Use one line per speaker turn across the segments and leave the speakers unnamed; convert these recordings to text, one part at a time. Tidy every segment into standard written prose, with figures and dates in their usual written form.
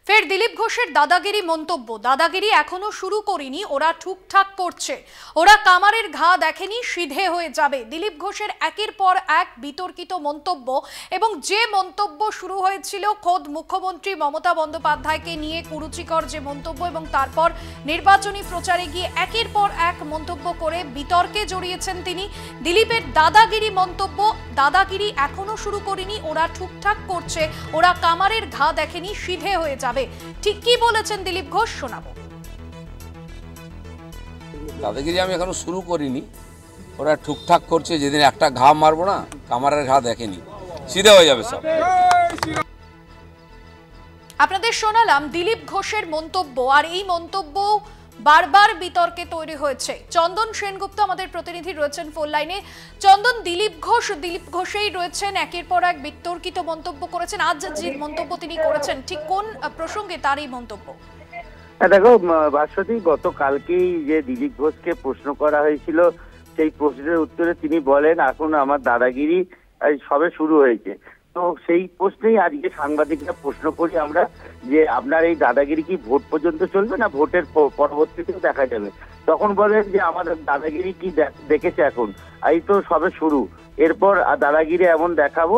ফের দিলীপ ঘোষের দাদাগিরি মন্তব্য। দাদাগিরি এখনো শুরু করিনি, ওরা ঠিকঠাক করছে, ওরা কামারের ঘা দেখেনি, সিধে হয়ে যাবে। দিলীপ ঘোষের একের পর এক বিতর্কিত মন্তব্য, এবং যে মন্তব্য শুরু হয়েছিল খোদ মুখ্যমন্ত্রী মমতা বন্দ্যোপাধ্যায়কে নিয়ে কুরুচিকর যে মন্তব্য, এবং তারপর নির্বাচনী প্রচারে গিয়ে একের পর এক মন্তব্য করে বিতর্কে জড়িয়েছেন তিনি। দিলীপের দাদাগিরি মন্তব্য, দাদাগিরি এখনো শুরু করিনি, ওরা ঠিকঠাক করছে, ওরা কামারের ঘা দেখেনি, সিধে হয়ে যাবে। ঠিক কি বলেছেন দিলীপ ঘোষ, শোনাবো।
দাদাগিরি আমি এখনো শুরু করিনি, ওরা ঠিকঠাক করছে, যেদিন একটা ঘা মারবো না কামারের ঘা দেখেনি, সিধে হয়ে যাবে সব।
আপনাদের শোনালাম দিলীপ ঘোষের মন্তব্য, আর এই মন্তব্য বারবার বিতর্কে তৈরি হয়েছে। চন্দন সেনগুপ্ত আমাদের প্রতিনিধি রয়েছেন ফোন লাইনে। চন্দন, দিলীপ ঘোষেই রয়েছেন, একের পর এক বিতর্কিত মন্তব্য করেছেন। আজ যে মন্তব্য তিনি করেছেন, ঠিক কোন প্রসঙ্গে তার এই মন্তব্য?
দেখো ভাস্বতী, গতকালকেই যে দিলীপ ঘোষকে প্রশ্ন করা হয়েছিল, সেই প্রশ্নের উত্তরে তিনি বলেন এখন আমার দাদাগিরি সবে শুরু হয়েছে। তো সেই প্রশ্নেই আজকে সাংবাদিকরা প্রশ্ন করি আমরা, যে আপনার এই দাদাগিরি কি ভোট পর্যন্ত চলবে না ভোটের পরবর্তীতেও দেখা যাবে? তখন বলেন যে আমাদের দাদাগিরি কি দেখেছে এখন, এই তো সবে শুরু, এরপর দাদাগিরি এমন দেখাবো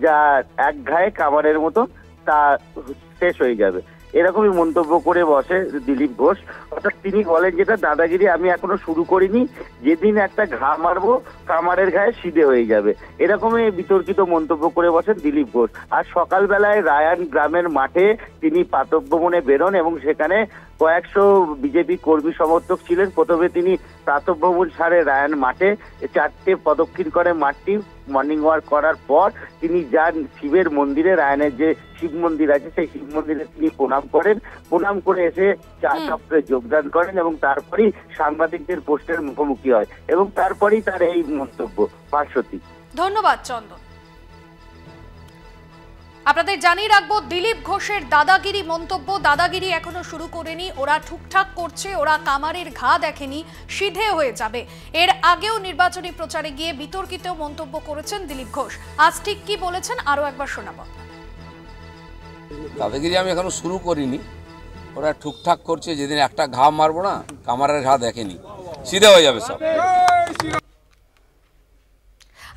যা এক ঘায়ে কামারের মতো তা শেষ হয়ে যাবে। এরকমই মন্তব্য করে বসে দিলীপ ঘোষ। অর্থাৎ তিনি বলেন যেটা দাদাগিরি আমি এখনো শুরু করিনি, যেদিন একটা ঘা মারবো কামারের গায়ে সিধে হয়ে যাবে, এরকমই বিতর্কিত মন্তব্য করে বসেন দিলীপ ঘোষ। আর সকালবেলায় রায়ান গ্রামের মাঠে তিনি প্রাতঃভ্রমণে বেরোন, এবং সেখানে কয়েকশো বিজেপি কর্মী সমর্থক ছিলেন। প্রথমে তিনি প্রাতঃভ্রমণ সারে রায়ান মাঠে 4টে প্রদক্ষিণ করে মাঠটি, মর্নিং ওয়াক করার পর তিনি যান শিবের মন্দিরে, রায়ানের যে শিব মন্দির আছে সেই শিব মন্দিরে তিনি প্রণাম করেন। প্রণাম করে এসে চা চক্রে যোগদান করেন, এবং তারপরেই সাংবাদিকদের প্রশ্নের মুখোমুখি হয়, এবং তারপরেই তার এই মন্তব্য। ভাস্বতী,
ধন্যবাদ চন্দন। আপনাদের জানিয়ে রাখবো, দিলীপ ঘোষের দাদাগিরি মন্তব্য, দাদাগিরি এখনো শুরু করেনি, ওরা ঠিকঠাক করছে, ওরা কামারের ঘা দেখেনি, সিধে হয়ে যাবে। এর আগেও নির্বাচনী প্রচারে গিয়ে বিতর্কিত মন্তব্য করেছেন দিলীপ ঘোষ। আজ ঠিক কি বলেছেন আরো একবার শোনাবো।
দাদাগিরি আমি এখনো শুরু করিনি, ওরা ঠিকঠাক করছে, যেদিন একটা ঘা মারবো না কামারের ঘা দেখেনি, সিধে হয়ে যাবে সব।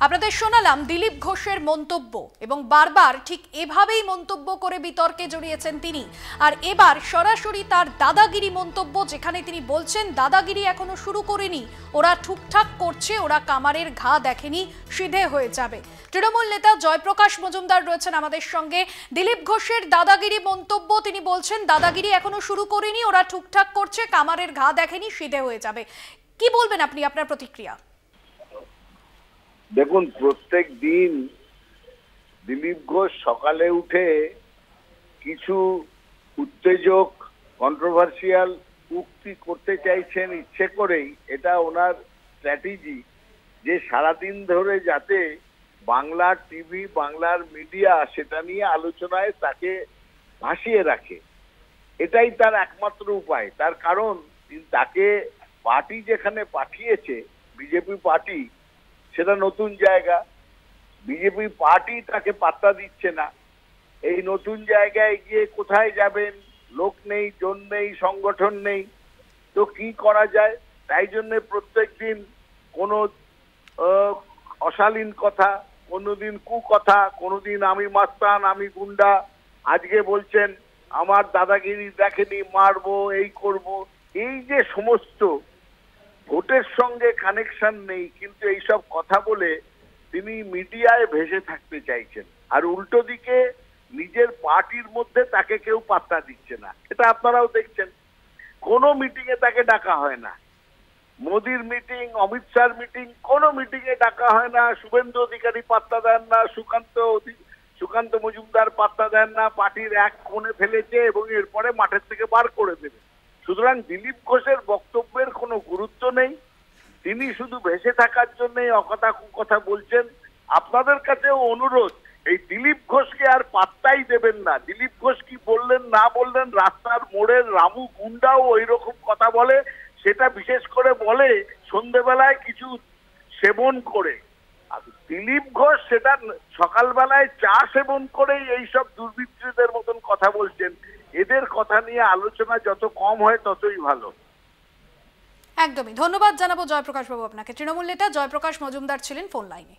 আপনাদের শোনালাম দিলীপ ঘোষের মন্তব্য, এবং বারবার ঠিক এভাবেই মন্তব্য করে বিতর্কে জড়িয়েছেন তিনি। আর এবার সরাসরি তার দাদাগিরি মন্তব্য, যেখানে তিনি বলছেন দাদাগিরি এখনো শুরু করেনি, ওরা ঠিকঠাক করছে, ওরা কামারের ঘা দেখেনি, সিধে হয়ে যাবে। তৃণমূল নেতা জয়প্রকাশ মজুমদার রয়েছেন আমাদের সঙ্গে। দিলীপ ঘোষের দাদাগিরি মন্তব্য, তিনি বলছেন দাদাগিরি এখনো শুরু করেনি, ওরা ঠিকঠাক করছে, কামারের ঘা দেখেনি, সিধে হয়ে যাবে। কি বলবেন আপনি, আপনার প্রতিক্রিয়া?
দেখুন, প্রত্যেক দিন দিলীপ ঘোষ সকালে উঠে কিছু উত্তেজক কন্ট্রোভার্সিয়াল উক্তি করতে চাইছেন ইচ্ছে করেই। এটা ওনার স্ট্র্যাটেজি, যে সারাদিন ধরে যাতে বাংলার টিভি, বাংলার মিডিয়া সেটা নিয়ে আলোচনায় তাকে ভাসিয়ে রাখে। এটাই তার একমাত্র উপায়। তার কারণ তাকে পার্টি যেখানে পাঠিয়েছে, বিজেপি পার্টি, সেটা নতুন জায়গা, বিজেপি পার্টি তাকে পাত্তা দিচ্ছে না। এই নতুন জায়গায় গিয়ে কোথায় যাবেন? লোক নেই, জন নেই, সংগঠন নেই, তো কি করা যায়? তাই জন্য প্রত্যেক দিন কোনো অশালীন কথা, কোনোদিন কুকথা, কোনোদিন আমি মাস্তান, আমি গুন্ডা, আজকে বলছেন আমার দাদাগিরি দেখেনি, মারবো, এই করব। এই যে সমস্ত ভোটের সঙ্গে কানেকশন নেই, কিন্তু এইসব কথা বলে তিনি মিডিয়ায় ভেসে থাকতে চাইছেন। আর উল্টো দিকে নিজের পার্টির মধ্যে তাকে কেউ পাত্তা দিচ্ছে না। এটা আপনারাও দেখছেন, কোনো মিটিং এ তাকে ডাকা হয় না। মোদির মিটিং, অমিত শাহর মিটিং, কোনো মিটিং এ ডাকা হয় না। শুভেন্দু অধিকারী পাত্তা দেন না, সুকান্ত মজুমদার পাত্তা দেন না। পার্টির এক কোণে ফেলেছে, এবং এরপরে মাঠের থেকে বার করে দেবে। সুতরাং দিলীপ ঘোষের বক্তব্যের কোনো গুরুত্ব নেই। তিনি শুধু ভেসে থাকার জন্য অকথা কুকথা বলছেন। আপনাদের কাছেও অনুরোধ, এই দিলীপ ঘোষকে আর পাত্তাই দেবেন না। দিলীপ ঘোষ কি বললেন না বললেন, রাস্তার মোড়ের রামু গুন্ডাও ওই রকম কথা বলে, সেটা বিশেষ করে বলে সন্ধ্যেবেলায় কিছু সেবন করে। আর দিলীপ ঘোষ সেটা সকালবেলায় চা সেবন করেই এইসব দুর্বৃত্তদের মতন কথা বলছেন। এদের কথা নিয়ে আলোচনা যত কম হয় ততই ভালো।
একদমই ধন্যবাদ জানাবো জয়প্রকাশ বাবু আপনাকে। তৃণমূল নেতা জয়প্রকাশ মজুমদার ছিলেন ফোন লাইনে।